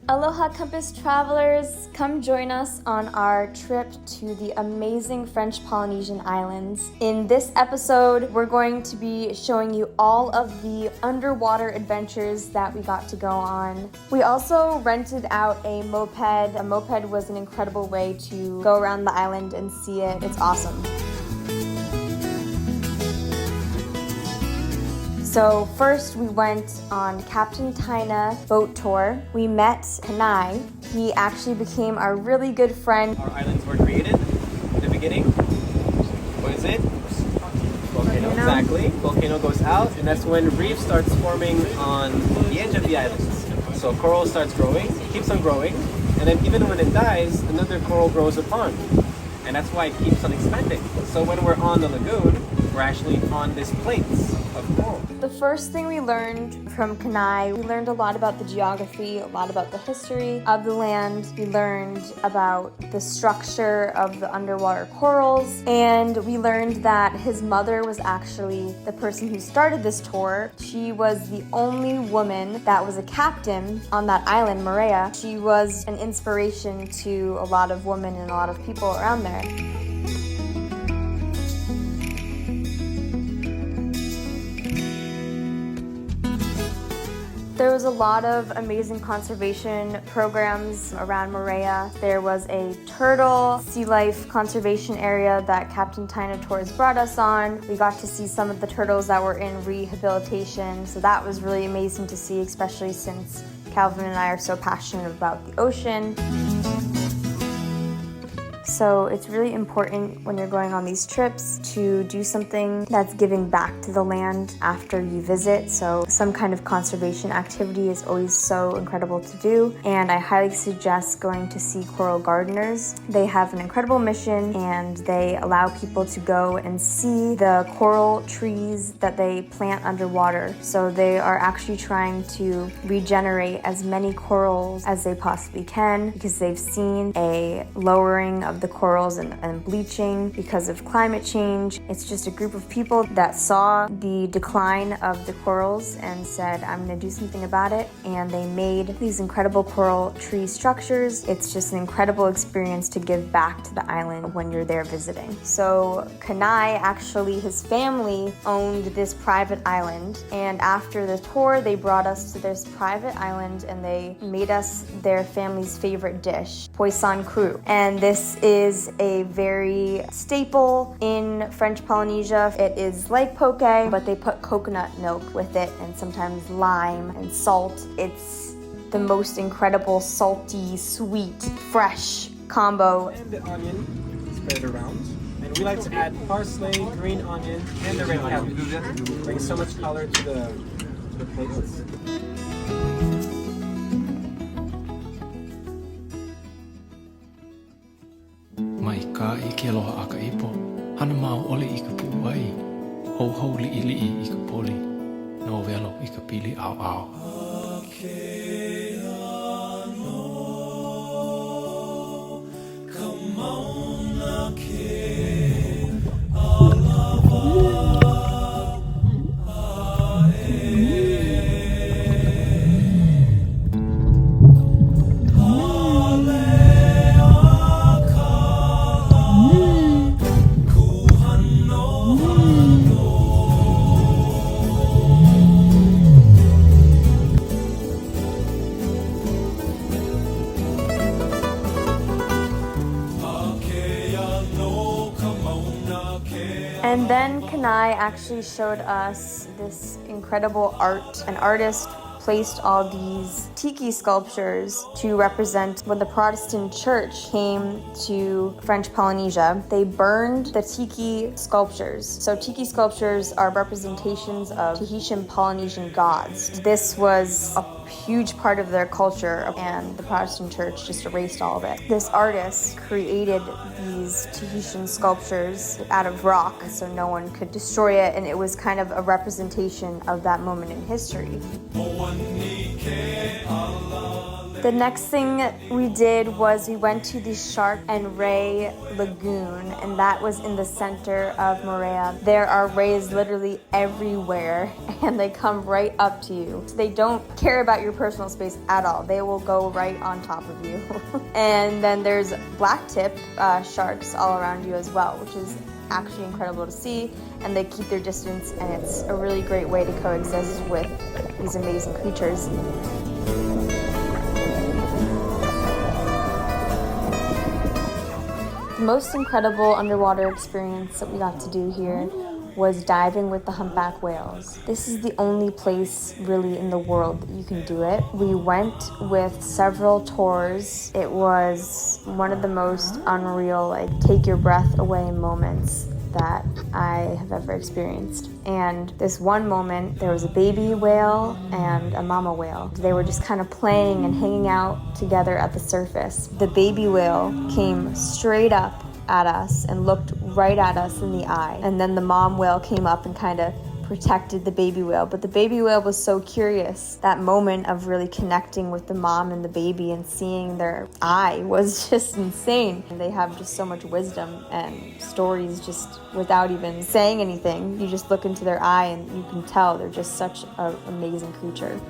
Aloha Compass travelers, come join us on our trip to the amazing French Polynesian islands. In this episode, we're going to be showing you all of the underwater adventures that we got to go on. We also rented out a moped. A moped was an incredible way to go around the island and see it. It's awesome. So first we went on Captain Taina boat tour. We met Kanai. He actually became our really good friend. Our islands were created in the beginning. What is it? Volcano. Exactly. Volcano goes out, and that's when reef starts forming on the edge of the islands. So coral starts growing, it keeps on growing, and then even when it dies, another coral grows upon. And that's why it keeps on expanding. So when we're on the lagoon, we're actually on this plate of coral. The first thing we learned from Kanai, we learned a lot about the geography, a lot about the history of the land. We learned about the structure of the underwater corals, and we learned that his mother was actually the person who started this tour. She was the only woman that was a captain on that island, Moorea. She was an inspiration to a lot of women and a lot of people around there. There was a lot of amazing conservation programs around Moorea. There was a turtle sea life conservation area that Captain Taina Tours brought us on. We got to see some of the turtles that were in rehabilitation, so that was really amazing to see, especially since Calvin and I are so passionate about the ocean. So it's really important when you're going on these trips to do something that's giving back to the land after you visit. So some kind of conservation activity is always so incredible to do. And I highly suggest going to see coral gardeners. They have an incredible mission and they allow people to go and see the coral trees that they plant underwater. So they are actually trying to regenerate as many corals as they possibly can because they've seen a lowering of the corals and bleaching because of climate change. It's just a group of people that saw the decline of the corals and said, I'm going to do something about it. And they made these incredible coral tree structures. It's just an incredible experience to give back to the island when you're there visiting. So Kanai, actually his family owned this private island. And after the tour, they brought us to this private island and they made us their family's favorite dish, poisson cru. And this is a very staple in French Polynesia. It is like poke, but they put coconut milk with it and sometimes lime and salt. It's the most incredible salty, sweet, fresh combo. And the onion, spread it around. And we like to add parsley, green onion, and the red cabbage. Brings so much color to the plates. Mai ka I ke aloha aka ipo. Hana mau ole I ka puai. Hou hou li I ka poli. No velo I ka pili au au. Come on, And then Kanai actually showed us this incredible art. An artist placed all these Tiki sculptures to represent when the Protestant church came to French Polynesia. They burned the Tiki sculptures. So Tiki sculptures are representations of Tahitian Polynesian gods. This was a huge part of their culture and the Protestant church just erased all of it. This artist created these Tahitian sculptures out of rock so no one could destroy it, and it was kind of a representation of that moment in history. The next thing we did was we went to the Shark and Ray Lagoon, and that was in the center of Moorea. There are rays literally everywhere, and they come right up to you. They don't care about your personal space at all. They will go right on top of you. And then there's black tip sharks all around you as well, which is actually incredible to see, and they keep their distance, and it's a really great way to coexist with these amazing creatures. The most incredible underwater experience that we got to do here was diving with the humpback whales. This is the only place really in the world that you can do it. We went with several tours. It was one of the most unreal, like, take your breath away moments that I have ever experienced. And this one moment, there was a baby whale and a mama whale. They were just kind of playing and hanging out together at the surface. The baby whale came straight up at us and looked right at us in the eye. And then the mom whale came up and kind of protected the baby whale. But the baby whale was so curious. That moment of really connecting with the mom and the baby and seeing their eye was just insane. They have just so much wisdom and stories just without even saying anything. You just look into their eye and you can tell they're just such an amazing creature.